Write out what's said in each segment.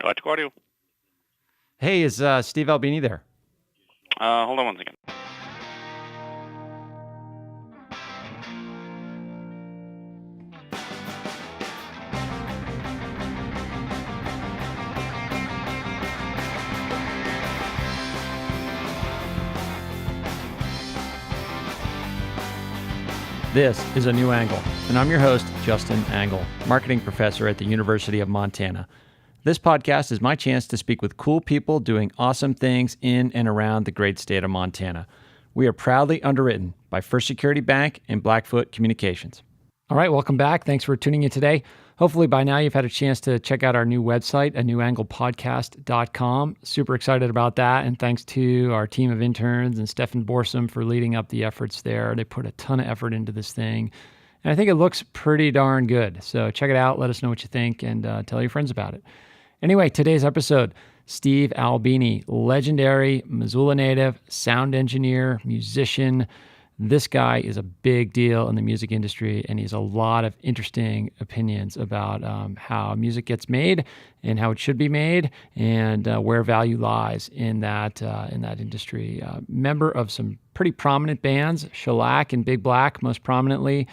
Electric audio. Hey, is Steve Albini there? Hold on one second. This is A New Angle, and I'm your host, Justin Angle, marketing professor at the University of Montana. This podcast is my chance to speak with cool people doing awesome things in and around the great state of Montana. We are proudly underwritten by First Security Bank and Blackfoot Communications. All right, welcome back. Thanks for tuning in today. Hopefully by now you've had a chance to check out our new website, anewanglepodcast.com. Super excited about that, and thanks to our team of interns and Stefan Borsum for leading up the efforts there. They put a ton of effort into this thing, and I think it looks pretty darn good. So check it out, let us know what you think, and tell your friends about it. Anyway, today's episode, Steve Albini, legendary Missoula native, sound engineer, musician. This guy is a big deal in the music industry, and he has a lot of interesting opinions about how music gets made and how it should be made, and where value lies in that industry. Member of some pretty prominent bands, Shellac and Big Black, most prominently.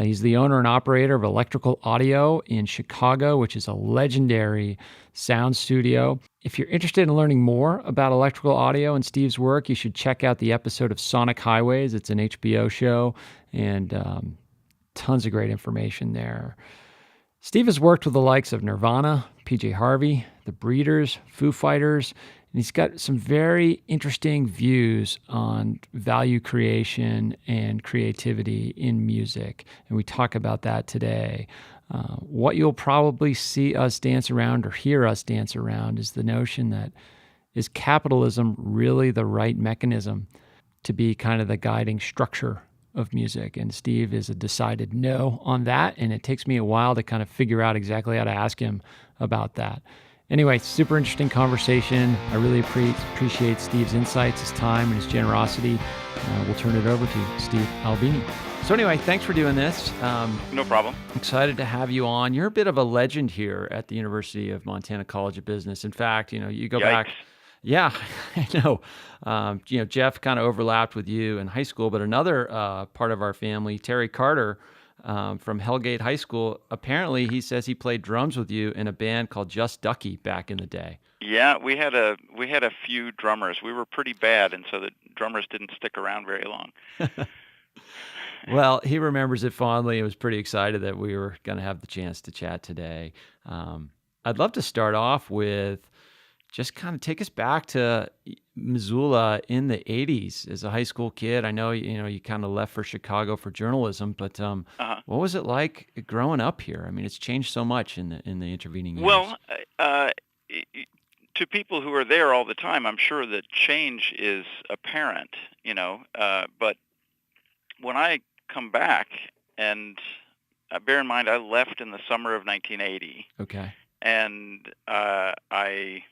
He's the owner and operator of Electrical Audio in Chicago, which is a legendary sound studio. If you're interested in learning more about electrical audio and Steve's work, you should check out the episode of Sonic Highways. It's an HBO show, and tons of great information there. Steve has worked with the likes of Nirvana, PJ Harvey, The Breeders, Foo Fighters, and he's got some very interesting views on value creation and creativity in music. And we talk about that today. What you'll probably see us dance around or hear us dance around is the notion that, is capitalism really the right mechanism to be kind of the guiding structure of music? And Steve is a decided no on that. And it takes me a while to kind of figure out exactly how to ask him about that. Anyway, super interesting conversation. I really appreciate Steve's insights, his time, and his generosity. We'll turn it over to Steve Albini. So anyway, thanks for doing this. No problem. Excited to have you on. You're a bit of a legend here at the University of Montana College of Business. In fact, you go back. Yeah, I know. Jeff kind of overlapped with you in high school, but another part of our family, Terry Carter, from Hellgate High School, apparently he says he played drums with you in a band called Just Ducky back in the day. Yeah, we had a few drummers. We were pretty bad, and so the drummers didn't stick around very long. Well, he remembers it fondly and was pretty excited that we were going to have the chance to chat today. I'd love to start off with just kind of take us back to Missoula in the 80s as a high school kid. I know, you kind of left for Chicago for journalism, but what was it like growing up here? I mean, it's changed so much in the intervening years. Well, to people who are there all the time, I'm sure that change is apparent, but when I come back, and bear in mind, I left in the summer of 1980. Okay. And I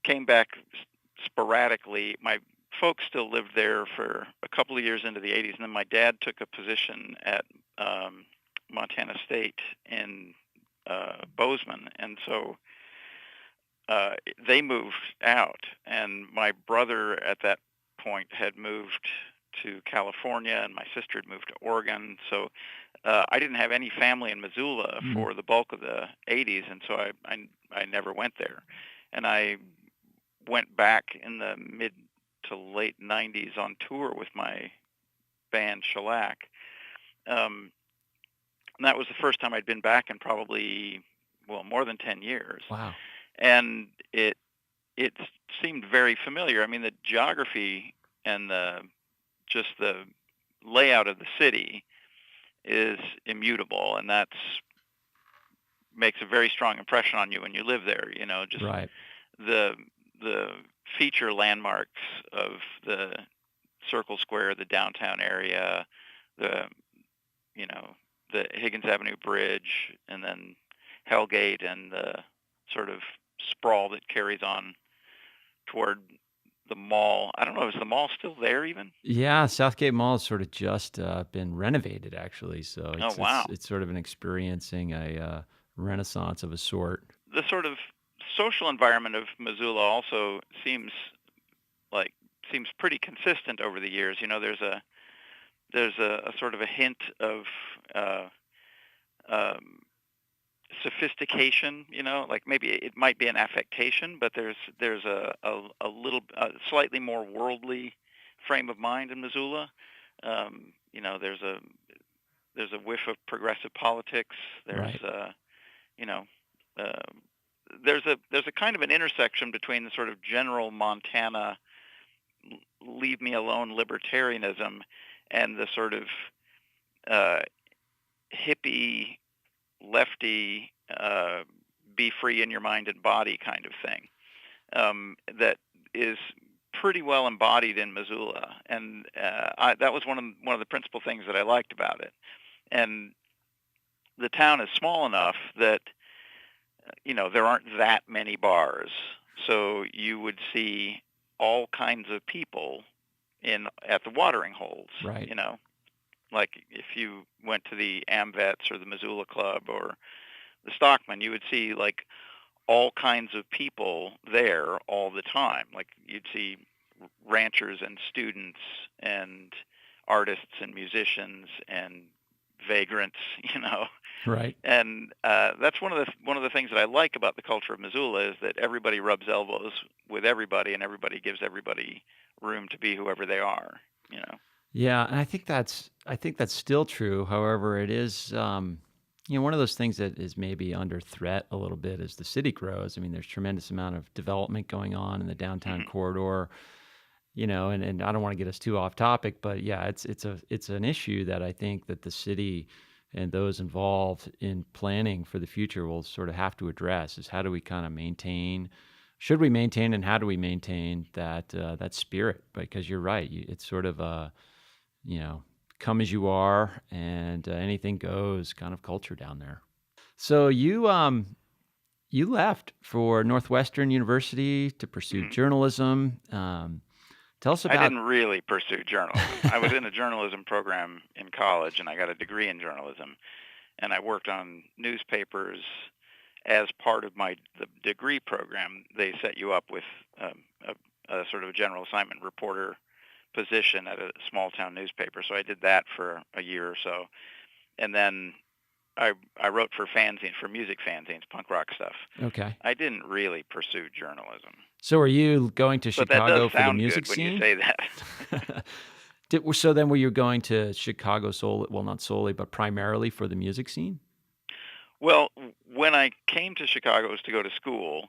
came back sporadically. My folks still lived there for a couple of years into the 80s, and then my dad took a position at Montana State in Bozeman, and so they moved out, and my brother at that point had moved to California, and my sister had moved to Oregon, so I didn't have any family in Missoula for the bulk of the 80s, and so I never went there. And I went back in the mid to late 90s on tour with my band Shellac. And that was the first time I'd been back in probably, more than 10 years. Wow. And it seemed very familiar. I mean, the geography and the layout of the city is immutable, and that's makes a very strong impression on you when you live there. Just right. The feature landmarks of the Circle Square, the downtown area, the Higgins Avenue Bridge, and then Hellgate, and the sort of sprawl that carries on toward the mall. I don't know, is the mall still there even? Yeah, Southgate Mall has sort of just been renovated, actually. So it's sort of experiencing a renaissance of a sort. The sort of social environment of Missoula also seems pretty consistent over the years. There's a sort of a hint of um, sophistication. Like maybe it might be an affectation, but there's a little slightly more worldly frame of mind in Missoula. There's a whiff of progressive politics. There's Right. you know uh, there's a kind of an intersection between the sort of general Montana leave me alone libertarianism and the sort of uh, hippie lefty be free in your mind and body kind of thing that is pretty well embodied in Missoula, and that was one of the principal things that I liked about it. And the town is small enough that there aren't that many bars, so you would see all kinds of people at the watering holes. Right. Like if you went to the AmVets or the Missoula Club or the Stockman, you would see like all kinds of people there all the time. Like you'd see ranchers and students and artists and musicians and vagrants, Right. And that's one of the things that I like about the culture of Missoula is that everybody rubs elbows with everybody, and everybody gives everybody room to be whoever they are. Yeah, and I think that's still true. However, it is one of those things that is maybe under threat a little bit as the city grows. I mean, there's tremendous amount of development going on in the downtown corridor. And I don't want to get us too off topic, but yeah, it's an issue that I think that the city and those involved in planning for the future will sort of have to address is how do we kind of should we maintain and how do we maintain that spirit? Because you're right, it's sort of come as you are and anything goes kind of culture down there. So you left for Northwestern University to pursue journalism. Tell us about. I didn't really pursue journalism. I was in a journalism program in college, and I got a degree in journalism. And I worked on newspapers as part of the degree program. They set you up with a sort of a general assignment reporter position at a small town newspaper. So I did that for a year or so. And then I wrote for music fanzines, punk rock stuff. Okay. I didn't really pursue journalism. So are you going to Chicago for the music scene? When you say that. So then were you going to Chicago solely, well, not solely, but primarily for the music scene? Well, when I came to Chicago, it was to go to school,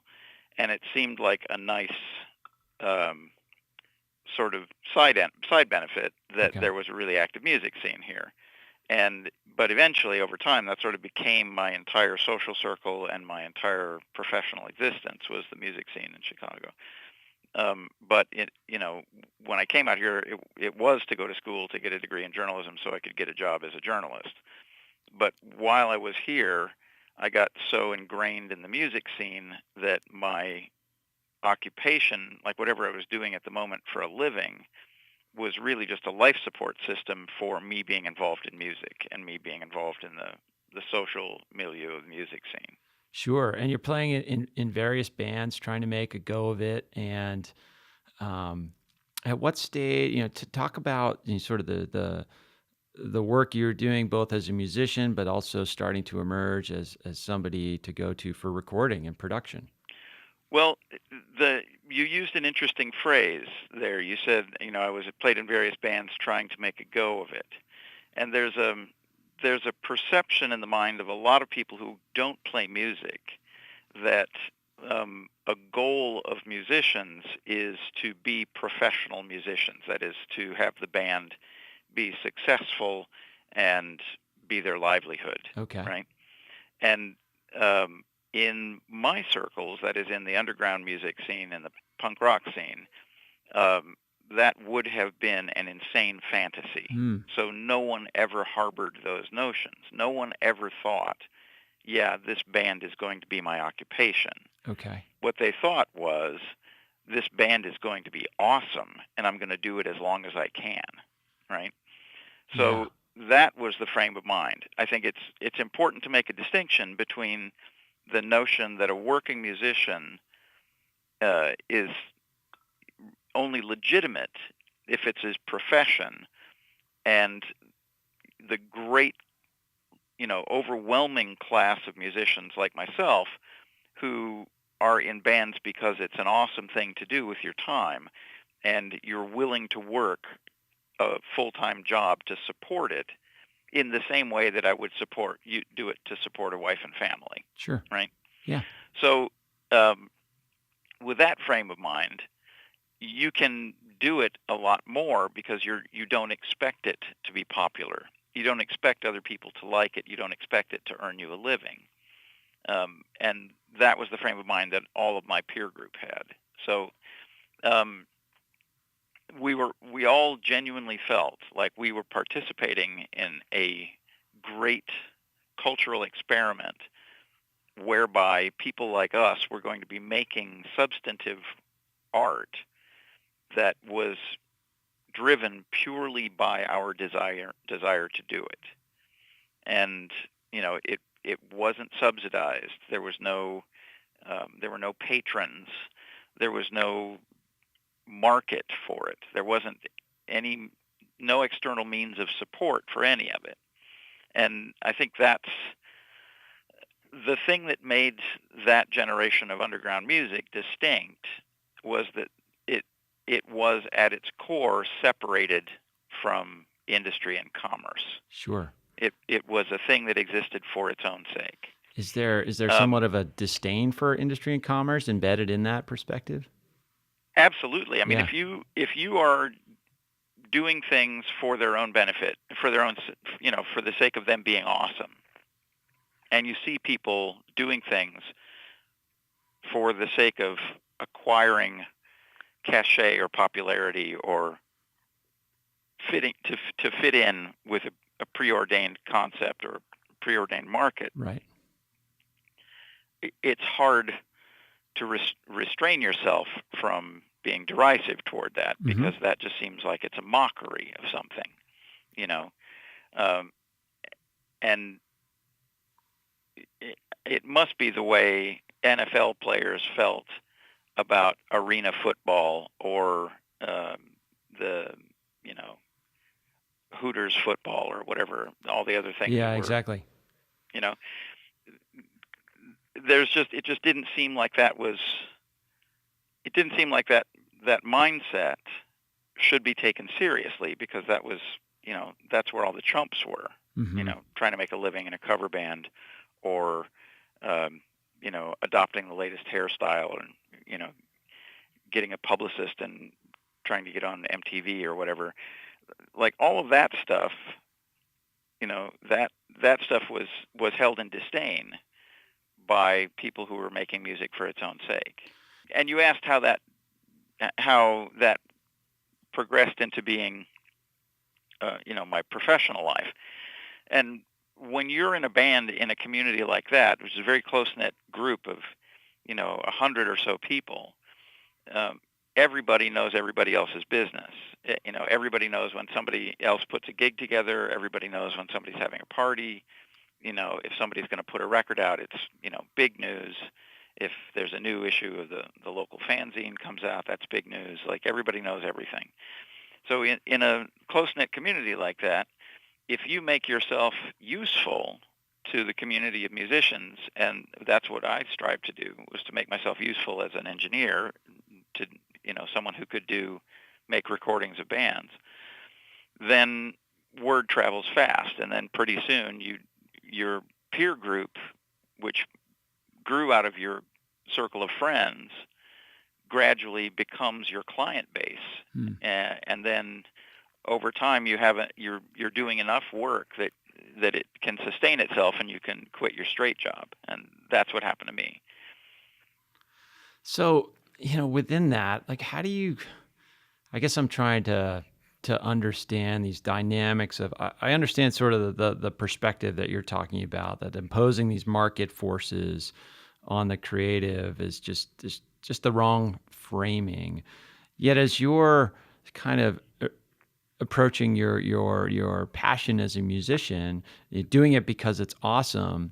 and it seemed like a nice sort of side benefit that there was a really active music scene here. But eventually, over time, that sort of became my entire social circle and my entire professional existence was the music scene in Chicago. But when I came out here, it was to go to school to get a degree in journalism so I could get a job as a journalist. But while I was here, I got so ingrained in the music scene that my occupation, like whatever I was doing at the moment for a living, was really just a life support system for me being involved in music and me being involved in the social milieu of the music scene. Sure. And you're playing it in various bands, trying to make a go of it. And at what stage, to talk about sort of the work you're doing both as a musician, but also starting to emerge as somebody to go to for recording and production. Well, you used an interesting phrase there. You said, I played in various bands trying to make a go of it. And there's a perception in the mind of a lot of people who don't play music that a goal of musicians is to be professional musicians. That is, to have the band be successful and be their livelihood. Okay. Right? And in my circles, that is in the underground music scene and the punk rock scene, that would have been an insane fantasy. So no one ever harbored those notions. No one ever thought, yeah, this band is going to be my occupation. Okay. What they thought was, this band is going to be awesome, and I'm going to do it as long as I can, right? So that was the frame of mind. I think it's important to make a distinction between the notion that a working musician is only legitimate if it's his profession, and the great, overwhelming class of musicians like myself who are in bands because it's an awesome thing to do with your time, and you're willing to work a full-time job to support it in the same way that I would do it to support a wife and family. Sure. Right? Yeah. So with that frame of mind, you can do it a lot more because you don't expect it to be popular. You don't expect other people to like it. You don't expect it to earn you a living. And that was the frame of mind that all of my peer group had. So we all genuinely felt like we were participating in a great cultural experiment whereby people like us were going to be making substantive art that was driven purely by our desire to do it. And it wasn't subsidized. There were no patrons. There was no market for it. There wasn't no external means of support for any of it. And I think that's the thing that made that generation of underground music distinct, was that it was at its core separated from industry and commerce. Sure. It was a thing that existed for its own sake. Is there somewhat of a disdain for industry and commerce embedded in that perspective? Absolutely. I mean, if you are doing things for their own benefit, for their own, for the sake of them being awesome, and you see people doing things for the sake of acquiring cachet or popularity or to fit in with a preordained concept or preordained market, right? It's hard to restrain yourself from being derisive toward that, because that just seems like it's a mockery of something, and it must be the way NFL players felt about arena football or the Hooters football or whatever, all the other things. Yeah, exactly. It just didn't seem like that was. It didn't seem like that mindset should be taken seriously, because that was, that's where all the chumps were. Trying to make a living in a cover band, or adopting the latest hairstyle, and getting a publicist and trying to get on MTV or whatever. Like all of that stuff, that stuff was held in disdain by people who were making music for its own sake. And you asked how that progressed into being, my professional life. And when you're in a band in a community like that, which is a very close-knit group of, 100 or so people, everybody knows everybody else's business. Everybody knows when somebody else puts a gig together. Everybody knows when somebody's having a party. If somebody's going to put a record out, it's, big news. If there's a new issue of the local fanzine comes out, that's big news. Like, everybody knows everything. So in a close-knit community like that, if you make yourself useful to the community of musicians, and that's what I strive to do, was to make myself useful as an engineer to, someone who could make recordings of bands, then word travels fast. And then pretty soon your peer group, which grew out of your circle of friends, gradually becomes your client base. And then over time you're doing enough work that it can sustain itself, and you can quit your straight job. And that's what happened to me. So, within that, like, how do you, I guess I'm trying to understand these dynamics of, I understand sort of the perspective that you're talking about, that imposing these market forces on the creative is just the wrong framing. Yet as you're kind of approaching your passion as a musician, you're doing it because it's awesome.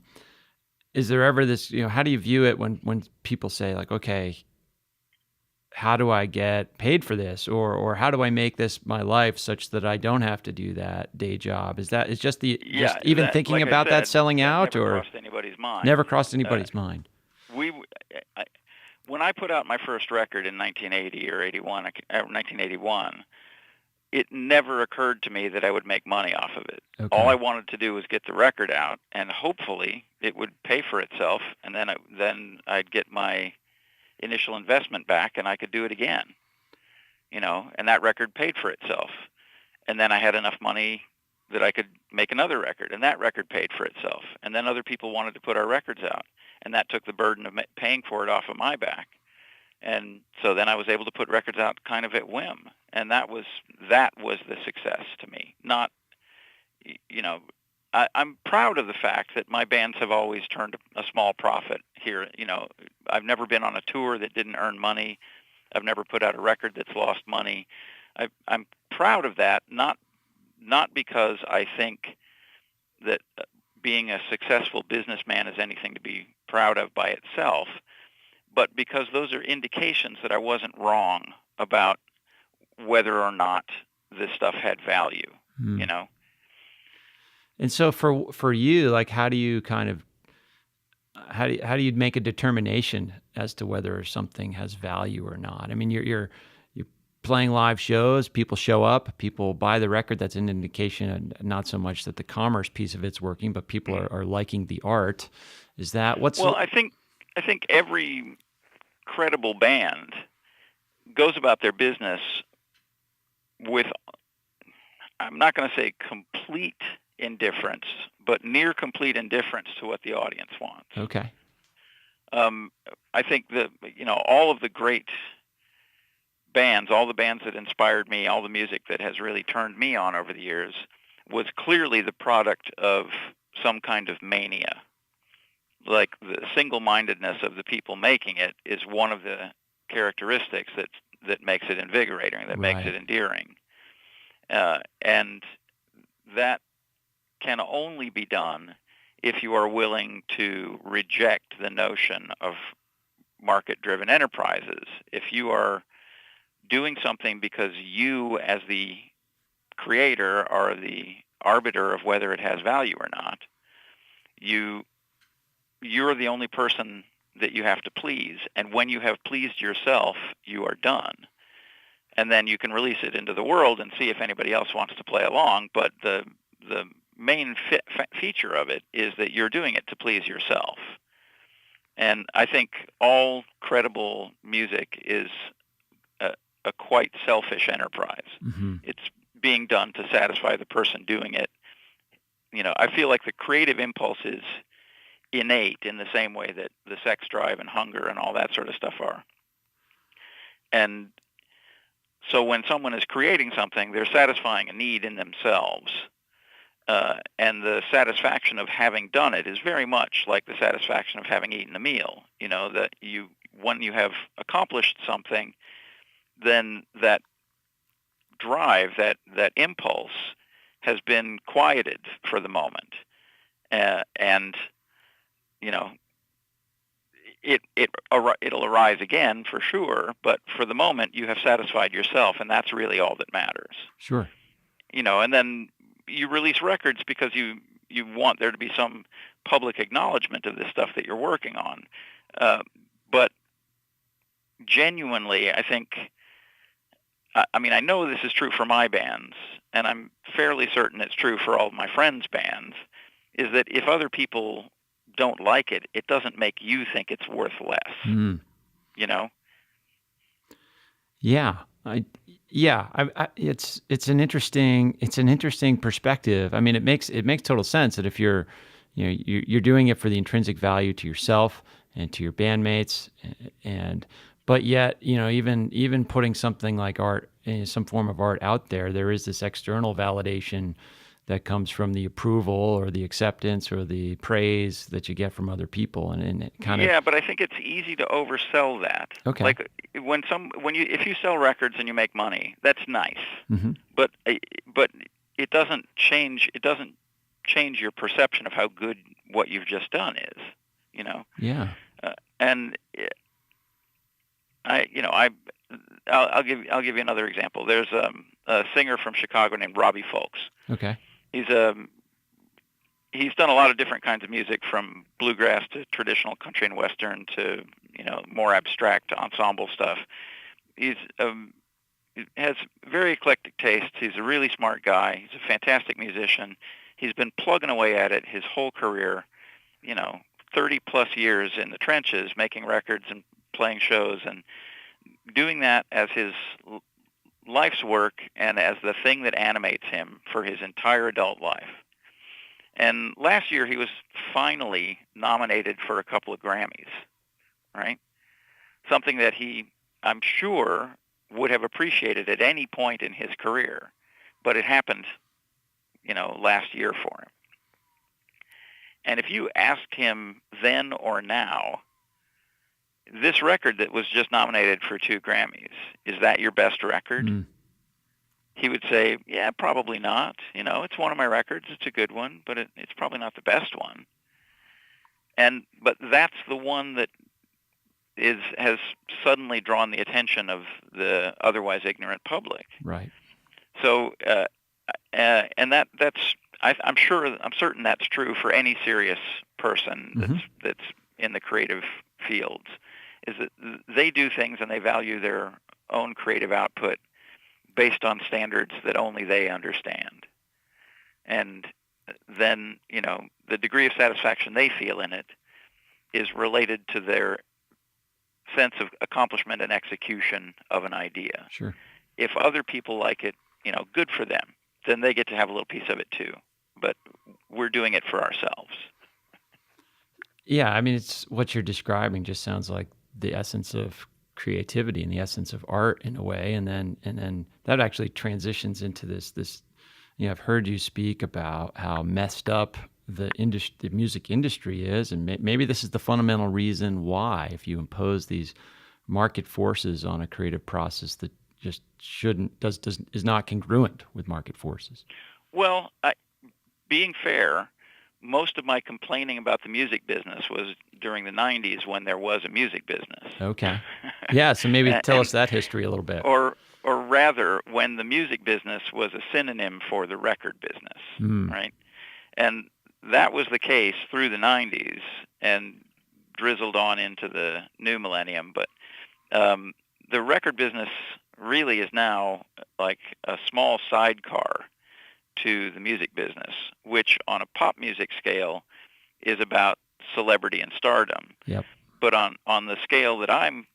is there ever this, how do you view it when people say like, okay, how do I get paid for this, or how do I make this my life such that I don't have to do that day job? Is just Yeah, even that, thinking like I about that said, selling that out, never or crossed anybody's mind. never crossed anybody's mind? We, I, when I put out my first record in 1980 or 1981, it never occurred to me that I would make money off of it. Okay. All I wanted to do was get the record out, and hopefully it would pay for itself, and then I'd get my initial investment back, and I could do it again. And that record paid for itself. And then I had enough money that I could make another record, and that record paid for itself. And then other people wanted to put our records out, and that took the burden of paying for it off of my back. And so then I was able to put records out kind of at whim, and that was the success to me. Not, I'm proud of the fact that my bands have always turned a small profit here. I've never been on a tour that didn't earn money. I've never put out a record that's lost money. I'm proud of that, not because I think that being a successful businessman is anything to be proud of by itself, but because those are indications that I wasn't wrong about whether or not this stuff had value, And so for you, like, how do you make a determination as to whether something has value or not? I mean, you're playing live shows, people show up, people buy the record. That's an indication, and not so much that the commerce piece of it's working, but people are liking the art. Is that what's? Well, I think every credible band goes about their business with, I'm not going to say complete indifference, but near complete indifference to what the audience wants. Okay. I think that, all of the great bands, all the bands that inspired me, all the music that has really turned me on over the years was clearly the product of some kind of mania. Like the single-mindedness of the people making it is one of the characteristics that makes it invigorating, that makes it endearing. And that can only be done if you are willing to reject the notion of market-driven enterprises. If you are doing something because you, as the creator, are the arbiter of whether it has value or not, you're the only person that you have to please. And when you have pleased yourself, you are done. And then you can release it into the world and see if anybody else wants to play along. But the main feature of it is that you're doing it to please yourself. And I think all credible music is a quite selfish enterprise. Mm-hmm. It's being done to satisfy the person doing it. I feel like the creative impulse is innate in the same way that the sex drive and hunger and all that sort of stuff are. And so when someone is creating something, they're satisfying a need in themselves. And the satisfaction of having done it is very much like the satisfaction of having eaten a meal. That when you have accomplished something, then that drive, that impulse has been quieted for the moment. And it'll arise again for sure, but for the moment you have satisfied yourself, and that's really all that matters. Sure. And then you release records because you want there to be some public acknowledgement of this stuff that you're working on. But genuinely, I think, I know this is true for my bands, and I'm fairly certain it's true for all of my friends' bands, is that if other people don't like it, it doesn't make you think it's worth less. Mm. Yeah. It's an interesting perspective. I mean, it makes total sense that if you're doing it for the intrinsic value to yourself and to your bandmates, but yet, even putting something like art, some form of art out there is this external validation that comes from the approval or the acceptance or the praise that you get from other people, and it kind of. Yeah, but I think it's easy to oversell that. Okay. Like if you sell records and you make money, that's nice. Mm-hmm. But it doesn't change your perception of how good what you've just done is. Yeah. And I'll give you another example. There's a singer from Chicago named Robbie Fulks. Okay. He's done a lot of different kinds of music, from bluegrass to traditional country and western to more abstract ensemble stuff. He has very eclectic taste. He's a really smart guy. He's a fantastic musician. He's been plugging away at it his whole career, 30 plus years in the trenches, making records and playing shows and doing that as his life's work and as the thing that animates him for his entire adult life. And last year he was finally nominated for a couple of Grammys, right? Something that he, I'm sure, would have appreciated at any point in his career, but it happened, last year for him. And if you asked him then or now, this record that was just nominated for 2 Grammys, is that your best record? Mm. He would say, yeah, probably not. It's one of my records. It's a good one, but it's probably not the best one. But that's the one that has suddenly drawn the attention of the otherwise ignorant public. Right. So, and I'm certain that's true for any serious person that's in the creative fields, is that they do things and they value their own creative output based on standards that only they understand. And then, the degree of satisfaction they feel in it is related to their sense of accomplishment and execution of an idea. Sure. If other people like it, good for them. Then they get to have a little piece of it too. But we're doing it for ourselves. Yeah, I mean, it's what you're describing just sounds like the essence of creativity and the essence of art in a way, and then that actually transitions into this. I've heard you speak about how messed up the music industry is, and maybe this is the fundamental reason why, if you impose these market forces on a creative process that just is not congruent with market forces. Well, being fair, most of my complaining about the music business was during the 90s when there was a music business. Okay. Yeah, so maybe tell us that history a little bit. Or rather, when the music business was a synonym for the record business, right? And that was the case through the 90s and drizzled on into the new millennium. But the record business really is now like a small sidecar to the music business, which on a pop music scale is about celebrity and stardom. Yep. But on the scale that I'm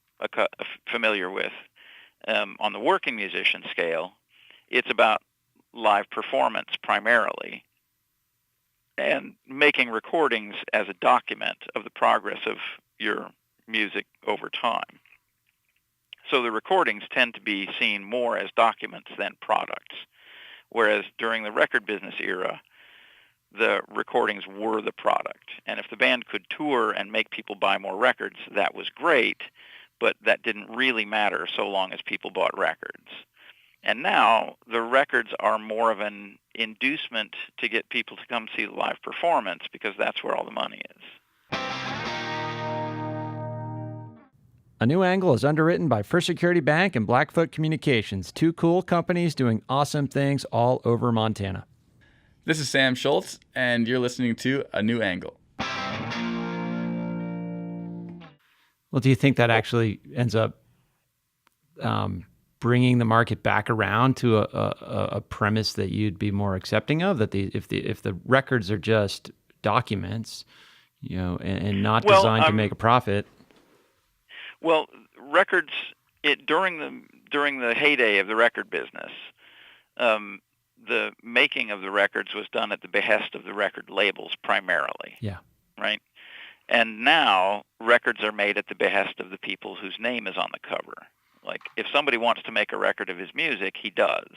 familiar with, on the working musician scale, it's about live performance primarily and making recordings as a document of the progress of your music over time. So the recordings tend to be seen more as documents than products. Whereas during the record business era, the recordings were the product. And if the band could tour and make people buy more records, that was great, but that didn't really matter so long as people bought records. And now the records are more of an inducement to get people to come see the live performance because that's where all the money is. A New Angle is underwritten by First Security Bank and Blackfoot Communications, 2 cool companies doing awesome things all over Montana. This is Sam Schultz, and you're listening to A New Angle. Well, do you think that actually ends up bringing the market back around to a premise that you'd be more accepting of? That if the records are just documents, and not designed to make a profit. Well, records during the heyday of the record business, the making of the records was done at the behest of the record labels primarily. Yeah. Right? And now records are made at the behest of the people whose name is on the cover. Like if somebody wants to make a record of his music, he does.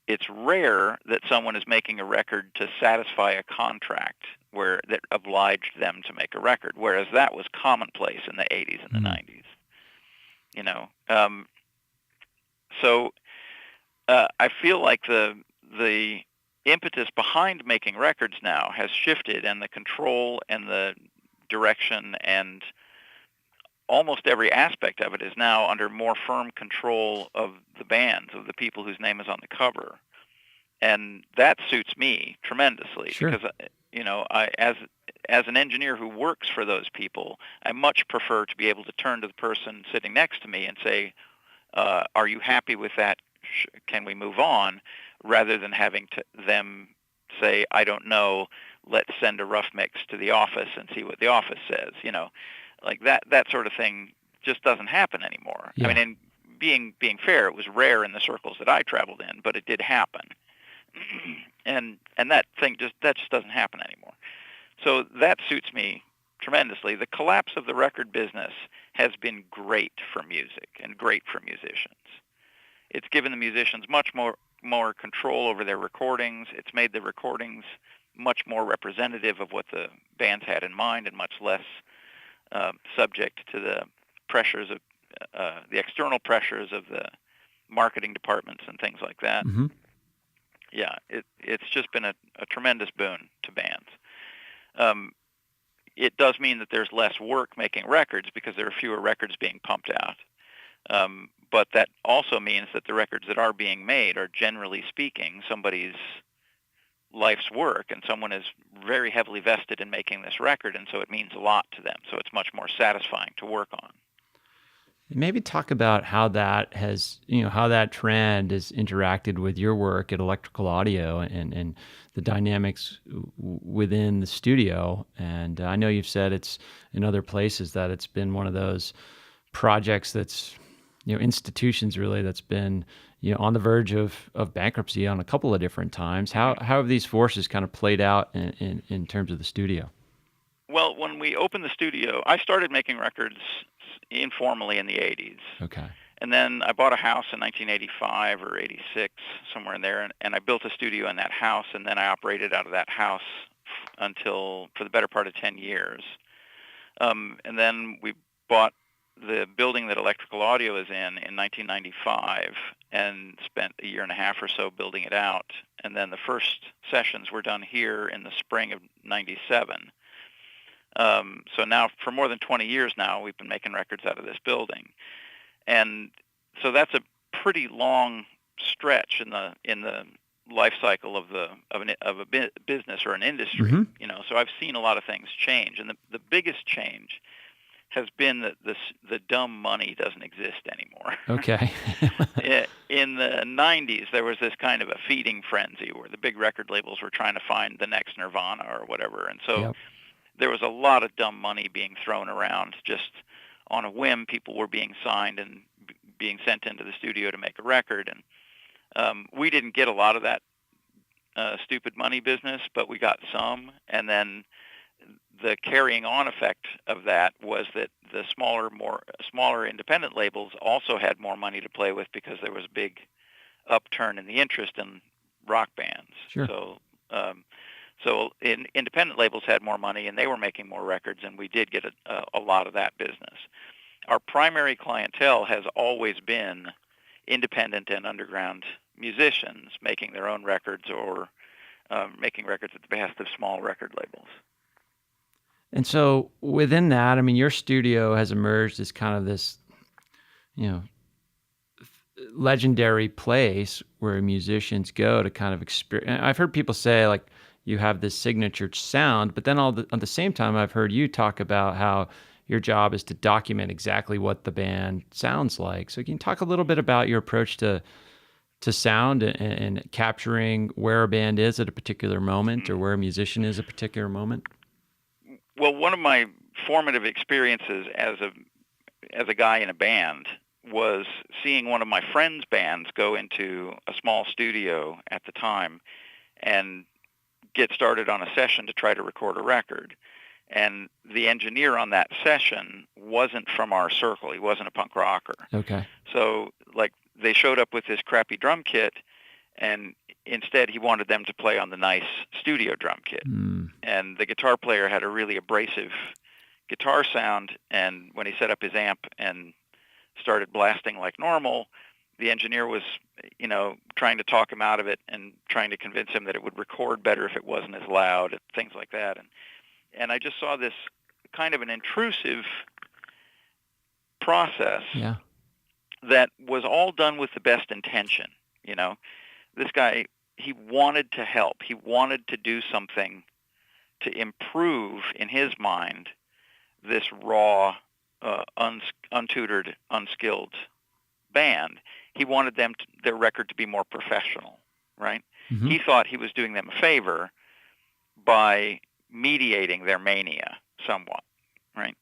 It's rare that someone is making a record to satisfy a contract that obliged them to make a record, whereas that was commonplace in the 80s and the 90s. So I feel like the impetus behind making records now has shifted, and the control and the direction, and almost every aspect of it is now under more firm control of the bands, of the people whose name is on the cover. And that suits me tremendously. Sure. Because, I, as an engineer who works for those people, I much prefer to be able to turn to the person sitting next to me and say, are you happy with that? Can we move on? Rather than having them say, I don't know, let's send a rough mix to the office and see what the office says. Like that sort of thing just doesn't happen anymore. Yeah. I mean, being fair, it was rare in the circles that I traveled in, but it did happen. and that just doesn't happen anymore. So that suits me tremendously. The collapse of the record business has been great for music and great for musicians. It's given the musicians much more control over their recordings. It's made the recordings much more representative of what the bands had in mind and much less subject to the pressures of the external pressures of the marketing departments and things like that. Mm-hmm. Yeah, it's just been a tremendous boon to bands. It does mean that there's less work making records because there are fewer records being pumped out. But that also means that the records that are being made are, generally speaking, somebody's life's work, and someone is very heavily vested in making this record, and so it means a lot to them. So it's much more satisfying to work on. Maybe talk about how that has, how that trend has interacted with your work at Electrical Audio and the dynamics within the studio. And I know you've said it's in other places that it's been one of those projects that's, institutions really that's been, on the verge of bankruptcy on a couple of different times. How have these forces kind of played out in terms of the studio? Well, when we opened the studio, I started making records informally in the 80s. Okay. And then I bought a house in 1985 or 86, somewhere in there, and I built a studio in that house, and then I operated out of that house for the better part of 10 years. And then we bought the building that Electrical Audio is in 1995 and spent a year and a half or so building it out. And then the first sessions were done here in the spring of 97. So now for more than 20 years now, we've been making records out of this building. And so that's a pretty long stretch in the life cycle of a business or an industry. Mm-hmm. So I've seen a lot of things change, and the biggest change has been that the dumb money doesn't exist anymore. Okay. In the 90s, there was this kind of a feeding frenzy where the big record labels were trying to find the next Nirvana or whatever, and so Yep. there was a lot of dumb money being thrown around just on a whim. People were being signed and being sent into the studio to make a record, and we didn't get a lot of that stupid money business, but we got some. And then the carrying on effect of that was that the smaller independent labels also had more money to play with because there was a big upturn in the interest in rock bands. Sure. So independent labels had more money, and they were making more records, and we did get a lot of that business. Our primary clientele has always been independent and underground musicians making their own records or making records at the behest of small record labels. And so within that, I mean, your studio has emerged as kind of this, legendary place where musicians go to kind of experience. I've heard people say, like, you have this signature sound, but then at the same time, I've heard you talk about how your job is to document exactly what the band sounds like. So can you talk a little bit about your approach to sound and capturing where a band is at a particular moment or where a musician is at a particular moment? Well, one of my formative experiences as a guy in a band was seeing one of my friends' bands go into a small studio at the time and get started on a session to try to record a record. And the engineer on that session wasn't from our circle. He wasn't a punk rocker. Okay. So, they showed up with this crappy drum kit, and instead he wanted them to play on the nice studio drum kit. And the guitar player had a really abrasive guitar sound, and when he set up his amp and started blasting like normal, the engineer was, trying to talk him out of it and trying to convince him that it would record better if it wasn't as loud and things like that. And I just saw this kind of an intrusive process Yeah. that was all done with the best intention. You know, this guy, he wanted to help. He wanted to do something to improve, in his mind, this raw, untutored, unskilled band. He wanted their record to be more professional, right? Mm-hmm. He thought he was doing them a favor by mediating their mania somewhat, right?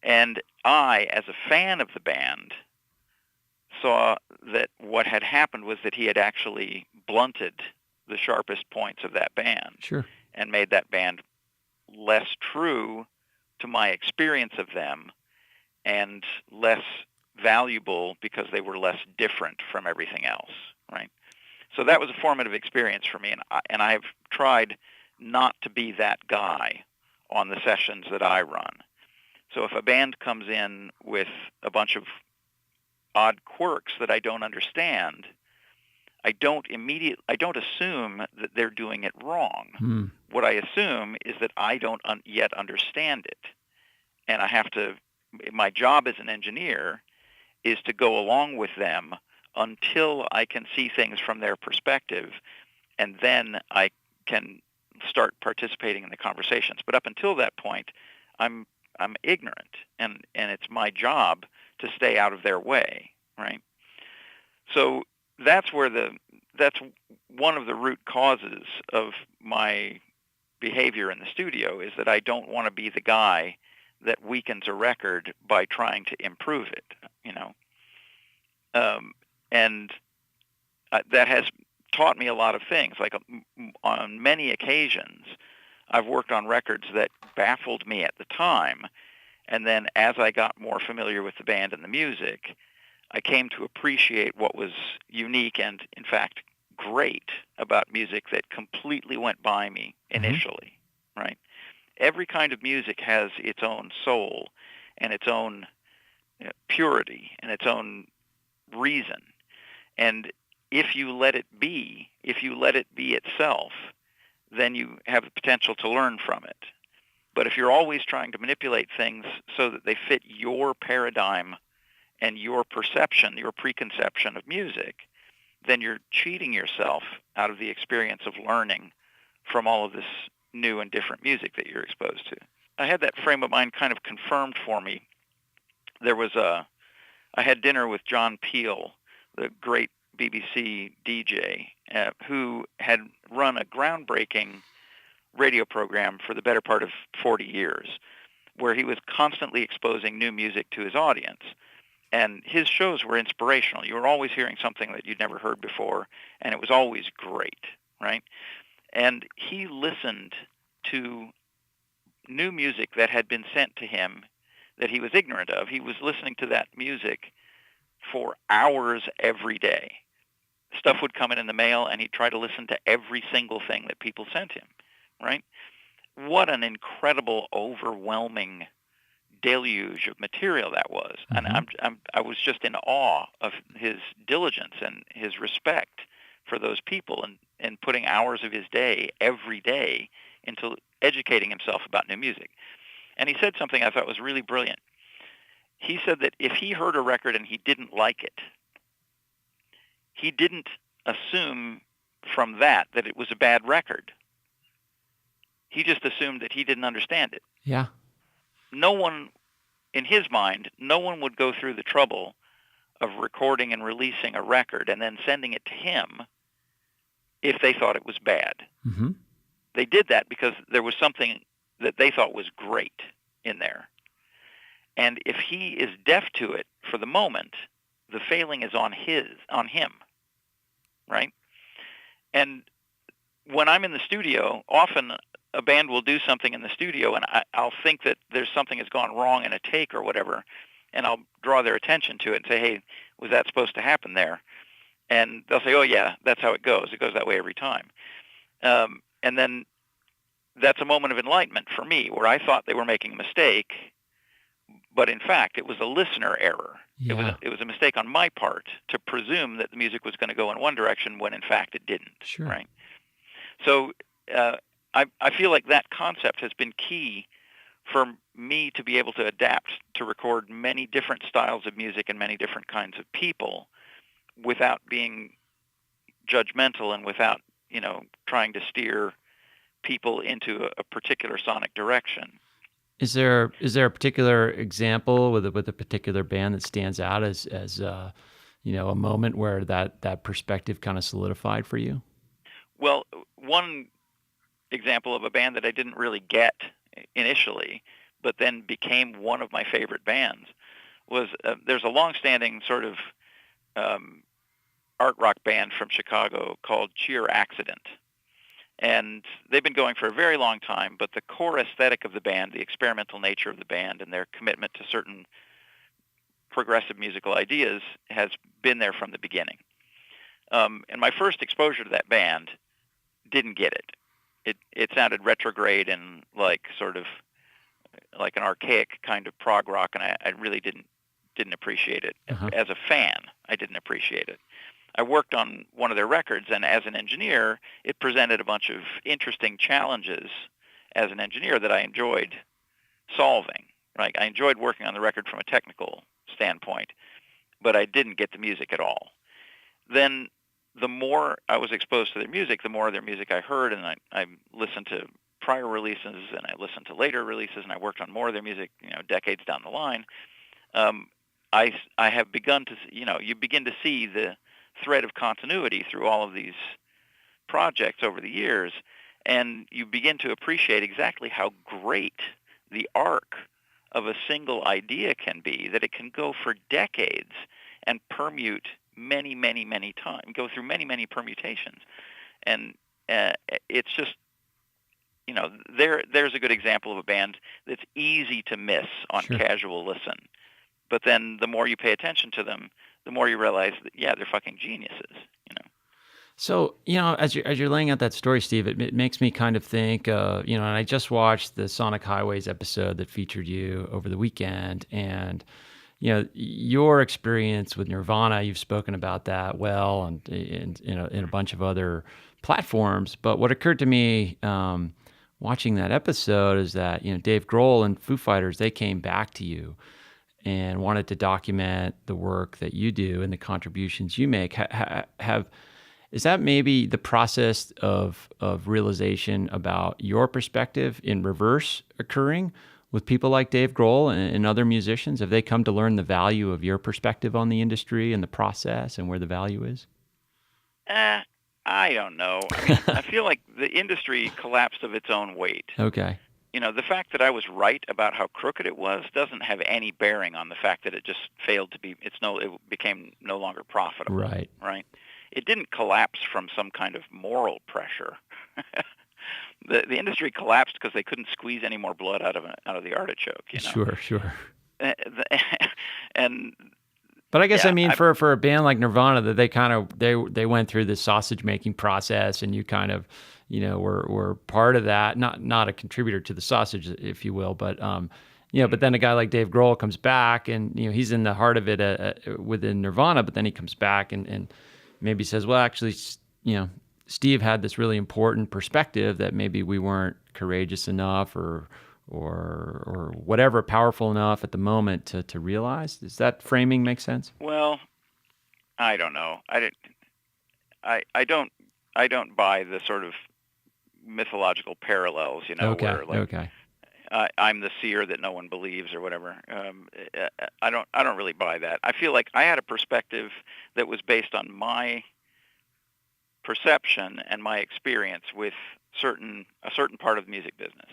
And I, as a fan of the band, saw that what had happened was that he had actually blunted the sharpest points of that band. Sure. And made that band less true to my experience of them and less valuable because they were less different from everything else, right? So that was a formative experience for me, and I've tried not to be that guy on the sessions that I run. So if a band comes in with a bunch of odd quirks that I don't understand, I don't assume that they're doing it wrong. Mm. What I assume is that I don't yet understand it. And my job as an engineer is to go along with them until I can see things from their perspective, and then I can start participating in the conversations. But up until that point, I'm ignorant, and it's my job to stay out of their way, right? So that's one of the root causes of my behavior in the studio, is that I don't want to be the guy that weakens a record by trying to improve it, you know. And that has taught me a lot of things. Like on many occasions, I've worked on records that baffled me at the time, and then as I got more familiar with the band and the music, I came to appreciate what was unique and, in fact, great about music that completely went by me initially, right? Every kind of music has its own soul and its own purity and its own reason. And if you let it be itself, then you have the potential to learn from it. But if you're always trying to manipulate things so that they fit your paradigm and your perception, your preconception of music, then you're cheating yourself out of the experience of learning from all of this new and different music that you're exposed to. I had that frame of mind kind of confirmed for me. I had dinner with John Peel, the great BBC DJ, who had run a groundbreaking radio program for the better part of 40 years, where he was constantly exposing new music to his audience. And his shows were inspirational. You were always hearing something that you'd never heard before, and it was always great, right? And he listened to new music that had been sent to him that he was ignorant of. He was listening to that music for hours every day. Stuff would come in the mail, and he'd try to listen to every single thing that people sent him, right? What an incredible, overwhelming deluge of material that was. And I was just in awe of his diligence and his respect for those people, and putting hours of his day every day into educating himself about new music. And he said something I thought was really brilliant. He said that if he heard a record and he didn't like it, he didn't assume from that it was a bad record. He just assumed that he didn't understand it. Yeah. No one, in his mind, no one would go through the trouble of recording and releasing a record and then sending it to him if they thought it was bad. Mm-hmm. They did that because there was something that they thought was great in there. And if he is deaf to it for the moment, the failing is on him, right? And when I'm in the studio, often a band will do something in the studio, and I'll think that there's something has gone wrong in a take or whatever, and I'll draw their attention to it and say, hey, was that supposed to happen there? And they'll say, oh, yeah, that's how it goes. It goes that way every time. And then that's a moment of enlightenment for me, where I thought they were making a mistake, but in fact, it was a listener error. Yeah. It was a mistake on my part to presume that the music was going to go in one direction when in fact it didn't. Sure. Right? So I feel like that concept has been key for me to be able to adapt to record many different styles of music and many different kinds of people without being judgmental and without, trying to steer people into a particular sonic direction. Is there a particular example with a particular band that stands out as a moment where that perspective kind of solidified for you? Well, one example of a band that I didn't really get initially, but then became one of my favorite bands was there's a long-standing sort of art rock band from Chicago called Sheer Accident. And they've been going for a very long time, but the core aesthetic of the band, the experimental nature of the band, and their commitment to certain progressive musical ideas has been there from the beginning. And my first exposure to that band didn't get it. It sounded retrograde and sort of like an archaic kind of prog rock, and I really didn't appreciate it. Uh-huh. As a fan, I didn't appreciate it. I worked on one of their records, and as an engineer, it presented a bunch of interesting challenges as an engineer that I enjoyed solving. Right? I enjoyed working on the record from a technical standpoint, but I didn't get the music at all. Then the more I was exposed to their music, the more of their music I heard, and I listened to prior releases, and I listened to later releases, and I worked on more of their music, decades down the line. I have begun to, you begin to see the thread of continuity through all of these projects over the years, and you begin to appreciate exactly how great the arc of a single idea can be, that it can go for decades and permute many, many, many times, go through many, many permutations. And it's just, there's a good example of a band that's easy to miss on Sure. casual listen. But then the more you pay attention to them, the more you realize that, they're fucking geniuses, So, as you're laying out that story, Steve, it makes me kind of think, and I just watched the Sonic Highways episode that featured you over the weekend, and, your experience with Nirvana, you've spoken about that well, and in a bunch of other platforms. But what occurred to me watching that episode is that, Dave Grohl and Foo Fighters, they came back to you and wanted to document the work that you do and the contributions you make. Is that maybe the process of realization about your perspective in reverse occurring with people like Dave Grohl and other musicians? Have they come to learn the value of your perspective on the industry and the process and where the value is? I don't know. I mean, I feel like the industry collapsed of its own weight. Okay. The fact that I was right about how crooked it was doesn't have any bearing on the fact that it just failed to be, it became no longer profitable. Right. Right? It didn't collapse from some kind of moral pressure. The industry collapsed because they couldn't squeeze any more blood out of the artichoke. Sure. And but I guess for a band like Nirvana, that they went through this sausage making process, and you kind of were part of that, not a contributor to the sausage, if you will, but but then a guy like Dave Grohl comes back, and he's in the heart of it within Nirvana, but then he comes back and maybe says, well, actually, Steve had this really important perspective that maybe we weren't courageous enough or whatever, powerful enough at the moment to realize. Does that framing make sense? Well, I don't know. I don't buy the sort of mythological parallels, Okay. I'm the seer that no one believes or whatever. I don't really buy that. I feel like I had a perspective that was based on my perception and my experience with a certain part of the music business.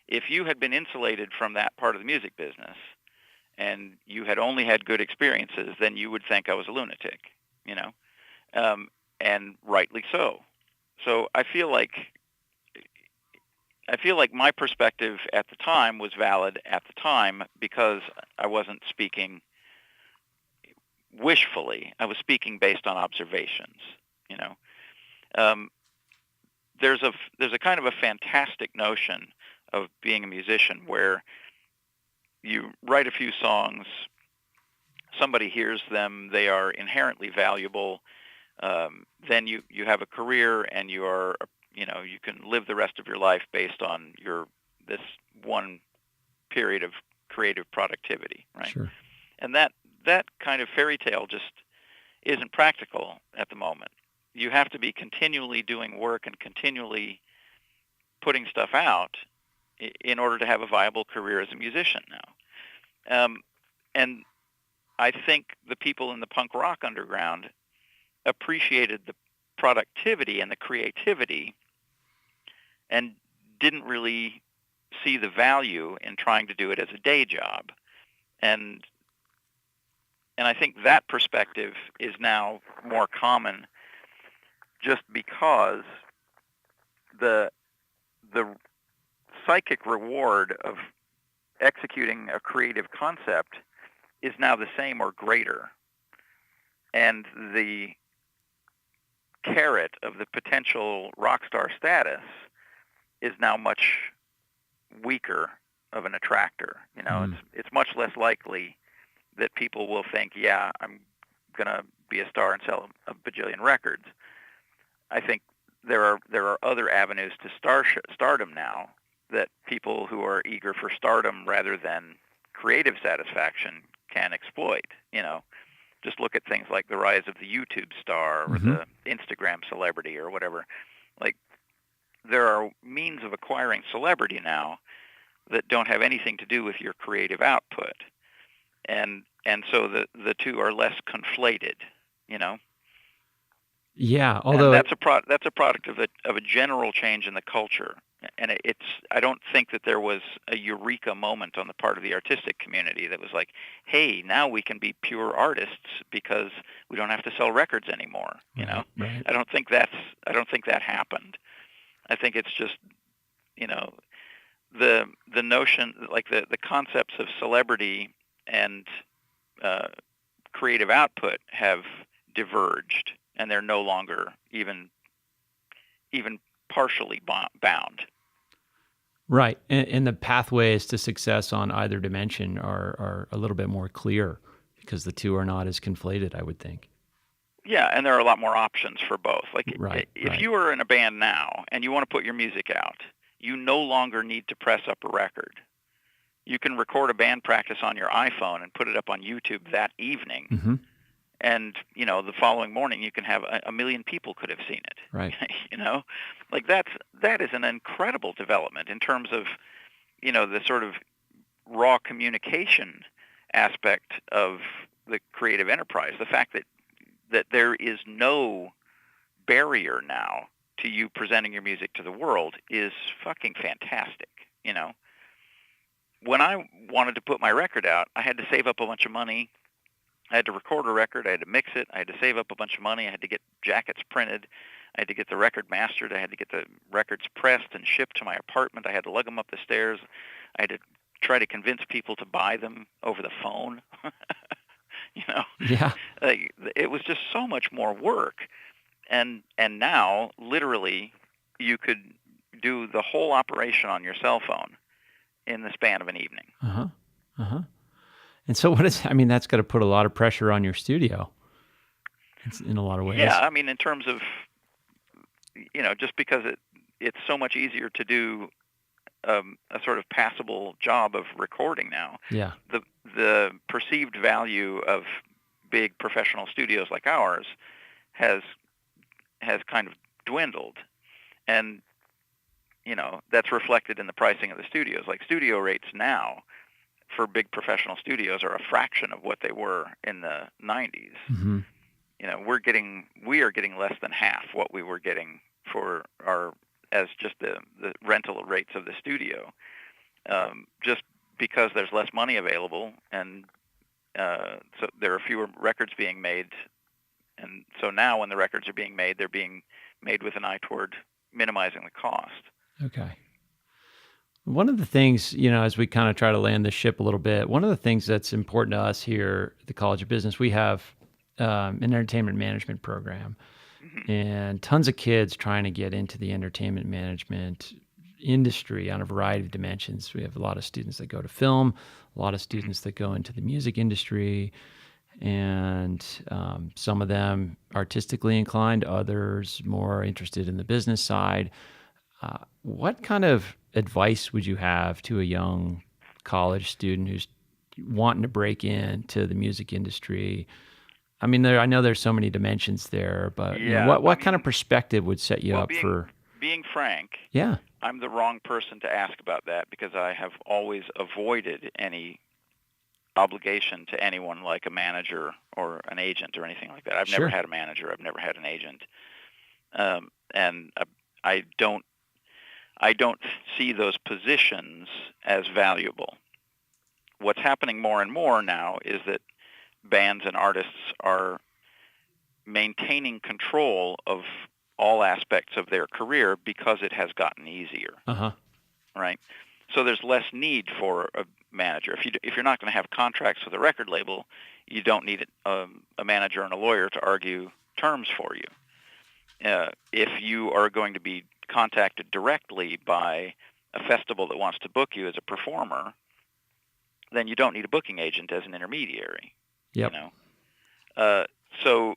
If you had been insulated from that part of the music business and you had only had good experiences, then you would think I was a lunatic, and rightly so. So I feel like my perspective at the time was valid at the time because I wasn't speaking wishfully. I was speaking based on observations. There's a kind of a fantastic notion of being a musician where you write a few songs, somebody hears them, they are inherently valuable. Then you have a career, and you can live the rest of your life based on this one period of creative productivity, right? Sure. And that kind of fairy tale just isn't practical at the moment. You have to be continually doing work and continually putting stuff out in order to have a viable career as a musician now. And I think the people in the punk rock underground appreciated the productivity and the creativity and didn't really see the value in trying to do it as a day job. And I think that perspective is now more common just because the psychic reward of executing a creative concept is now the same or greater. And the carrot of the potential rock star status is now much weaker of an attractor. It's much less likely that people will think, yeah, I'm going to be a star and sell a bajillion records. I think there are other avenues to stardom now that people who are eager for stardom rather than creative satisfaction can exploit. Just look at things like the rise of the YouTube star or the Instagram celebrity or whatever. Like, there are means of acquiring celebrity now that don't have anything to do with your creative output. And so the two are less conflated, Yeah, although and that's a product of a general change in the culture. And I don't think that there was a eureka moment on the part of the artistic community that was like, hey, now we can be pure artists because we don't have to sell records anymore. Right. I don't think that happened. I think it's just, the notion, like the concepts of celebrity and creative output have diverged, and they're no longer even partially bound. Right. And the pathways to success on either dimension are a little bit more clear because the two are not as conflated, I would think. Yeah, and there are a lot more options for both. Like, if you are in a band now and you want to put your music out, you no longer need to press up a record. You can record a band practice on your iPhone and put it up on YouTube that evening. Mm-hmm. And, the following morning you can have a million people could have seen it. Right. Like that is an incredible development in terms of, the sort of raw communication aspect of the creative enterprise. The fact that there is no barrier now to you presenting your music to the world is fucking fantastic. When I wanted to put my record out, I had to save up a bunch of money. I had to record a record. I had to mix it. I had to save up a bunch of money. I had to get jackets printed. I had to get the record mastered. I had to get the records pressed and shipped to my apartment. I had to lug them up the stairs. I had to try to convince people to buy them over the phone. Yeah. It was just so much more work. And now, literally, you could do the whole operation on your cell phone in the span of an evening. Uh-huh. Uh-huh. And so that's got to put a lot of pressure on your studio in a lot of ways. Yeah, in terms of, just because it's so much easier to do a sort of passable job of recording now. Yeah. The perceived value of big professional studios like ours has kind of dwindled. And, that's reflected in the pricing of the studios. Like, studio rates now for big professional studios are a fraction of what they were in the 90s. Mm-hmm. We are getting less than half what we were getting as just the rental rates of the studio, just because there's less money available, and so there are fewer records being made. And so now when the records are being made, they're being made with an eye toward minimizing the cost. Okay. One of the things, as we kind of try to land the ship a little bit, one of the things that's important to us here at the College of Business, we have an entertainment management program, and tons of kids trying to get into the entertainment management industry on a variety of dimensions. We have a lot of students that go to film, a lot of students that go into the music industry, and some of them artistically inclined, others more interested in the business side. What kind of advice would you have to a young college student who's wanting to break into the music industry? I mean, I know there's so many dimensions there, but what kind of perspective would set you up for? Being frank, yeah, I'm the wrong person to ask about that because I have always avoided any obligation to anyone like a manager or an agent or anything like that. I've never had a manager. I've never had an agent, and I don't see those positions as valuable. What's happening more and more now is that bands and artists are maintaining control of all aspects of their career because it has gotten easier. Right? So there's less need for a manager. If you're not going to have contracts with a record label, you don't need a manager and a lawyer to argue terms for you. If you are going to be contacted directly by a festival that wants to book you as a performer, then you don't need a booking agent as an intermediary. Yep. So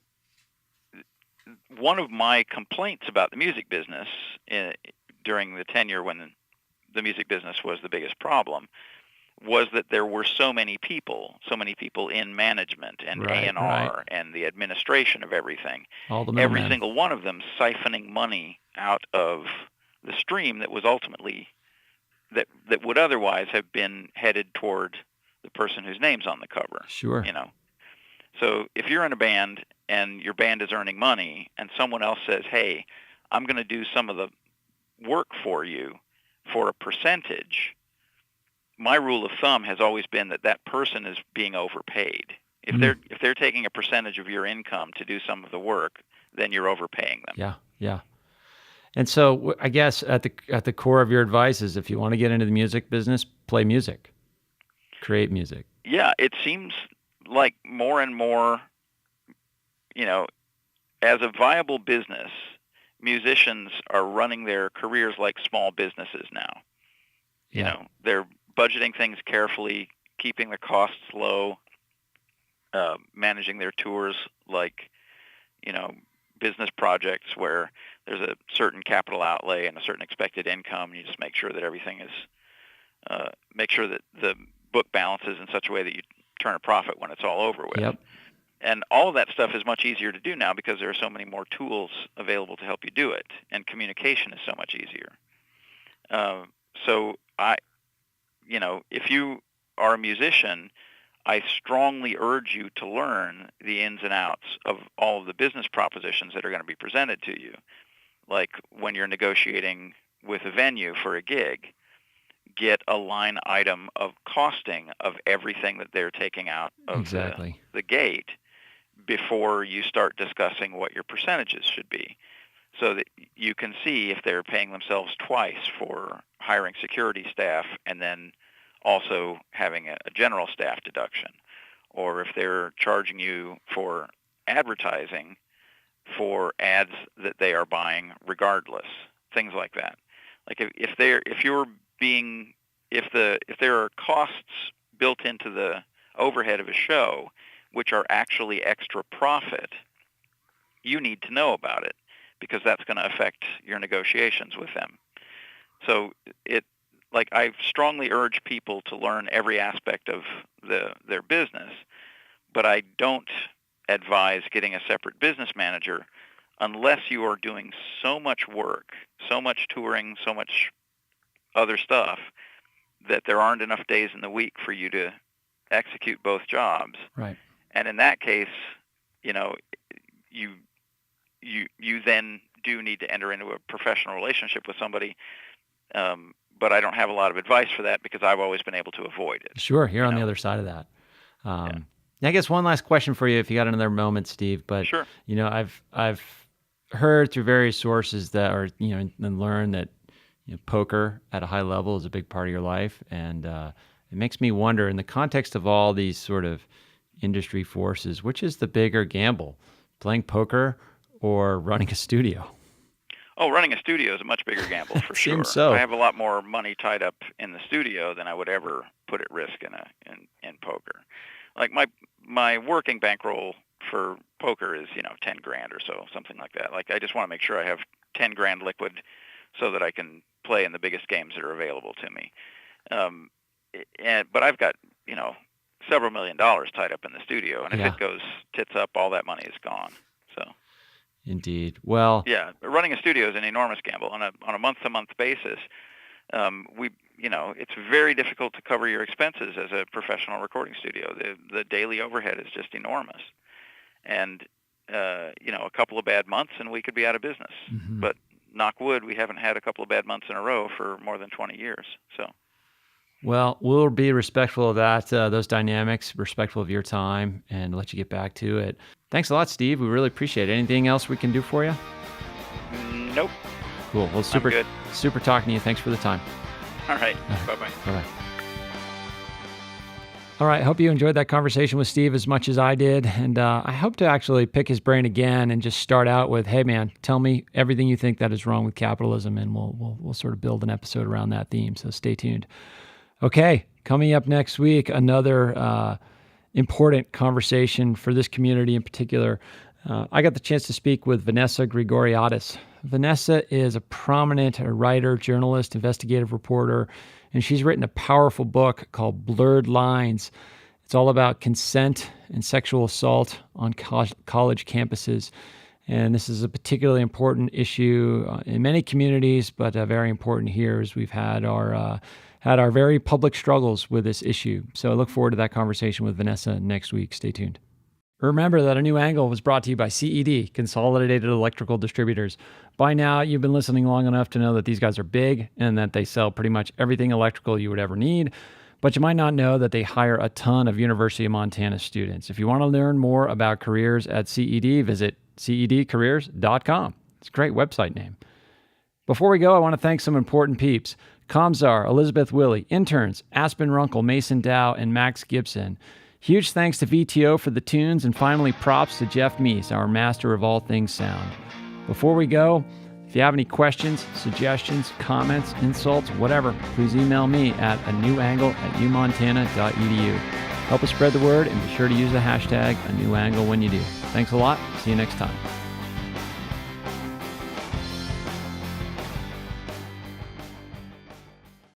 one of my complaints about the music business during the tenure when the music business was the biggest problem was that there were so many people in management and A&R and the administration of everything. Every single one of them siphoning money out of the stream that was ultimately that would otherwise have been headed toward the person whose name's on the cover. Sure. So if you're in a band and your band is earning money and someone else says, "Hey, I'm going to do some of the work for you for a percentage," my rule of thumb has always been that person is being overpaid. If they're taking a percentage of your income to do some of the work, then you're overpaying them. Yeah. And so I guess at the core of your advice is if you want to get into the music business, play music, create music. Yeah, it seems like more and more, as a viable business, musicians are running their careers like small businesses now. They're budgeting things carefully, keeping the costs low, managing their tours like, business projects where there's a certain capital outlay and a certain expected income. You just make sure that everything is, make sure that the book balances in such a way that you turn a profit when it's all over with. Yep. And all of that stuff is much easier to do now because there are so many more tools available to help you do it, and communication is so much easier. So if you are a musician, I strongly urge you to learn the ins and outs of all of the business propositions that are going to be presented to you. Like when you're negotiating with a venue for a gig, get a line item of costing of everything that they're taking out of the gate before you start discussing what your percentages should be, so that you can see if they're paying themselves twice for hiring security staff and then also having a general staff deduction, or if they're charging you for advertising for ads that they are buying regardless, things like that. Like if there are costs built into the overhead of a show which are actually extra profit, you need to know about it because that's going to affect your negotiations with them. So I strongly urge people to learn every aspect of their business, but I don't advise getting a separate business manager unless you are doing so much work, so much touring, so much other stuff that there aren't enough days in the week for you to execute both jobs. Right. And in that case, you then do need to enter into a professional relationship with somebody. But I don't have a lot of advice for that because I've always been able to avoid it. Sure, you're on the other side of that. I guess one last question for you, if you got another moment, Steve. But sure. I've heard through various sources that, and learned that poker at a high level is a big part of your life, and it makes me wonder, in the context of all these sort of industry forces, which is the bigger gamble, playing poker or running a studio? Oh, running a studio is a much bigger gamble for sure. Seems so. I have a lot more money tied up in the studio than I would ever put at risk in poker. Like my working bankroll for poker is $10,000 or so, something like that. Like I just want to make sure I have $10,000 liquid so that I can play in the biggest games that are available to me. but I've got, several $1 million tied up in the studio, and if it goes tits up, all that money is gone. So. Indeed. Well. Yeah, running a studio is an enormous gamble on a month-to-month basis. It's very difficult to cover your expenses as a professional recording studio. The daily overhead is just enormous, and a couple of bad months and we could be out of business. Mm-hmm. But knock wood, we haven't had a couple of bad months in a row for more than 20 years. So. Well, we'll be respectful of that, those dynamics, respectful of your time, and let you get back to it. Thanks a lot, Steve. We really appreciate it. Anything else we can do for you? Nope. Cool. Well, super talking to you. Thanks for the time. All right. Bye-bye. Bye-bye. All right. Hope you enjoyed that conversation with Steve as much as I did. And I hope to actually pick his brain again and just start out with, hey, man, tell me everything you think that is wrong with capitalism, and we'll sort of build an episode around that theme. So stay tuned. Okay, coming up next week, another important conversation for this community in particular. I got the chance to speak with Vanessa Grigoriadis. Vanessa is a prominent writer, journalist, investigative reporter, and she's written a powerful book called Blurred Lines. It's all about consent and sexual assault on college campuses. And this is a particularly important issue in many communities, but very important here as we've had our very public struggles with this issue. So I look forward to that conversation with Vanessa next week. Stay tuned. Remember that A New Angle was brought to you by CED, Consolidated Electrical Distributors. By now, you've been listening long enough to know that these guys are big and that they sell pretty much everything electrical you would ever need. But you might not know that they hire a ton of University of Montana students. If you want to learn more about careers at CED, visit cedcareers.com. It's a great website name. Before we go, I want to thank some important peeps. Comzar, Elizabeth Willie, interns, Aspen Runkle, Mason Dow, and Max Gibson. Huge thanks to VTO for the tunes, and finally props to Jeff Meese, our master of all things sound. Before we go, if you have any questions, suggestions, comments, insults, whatever, please email me at anewangle@umontana.edu. Help us spread the word, and be sure to use the hashtag #anewangle when you do. Thanks a lot. See you next time.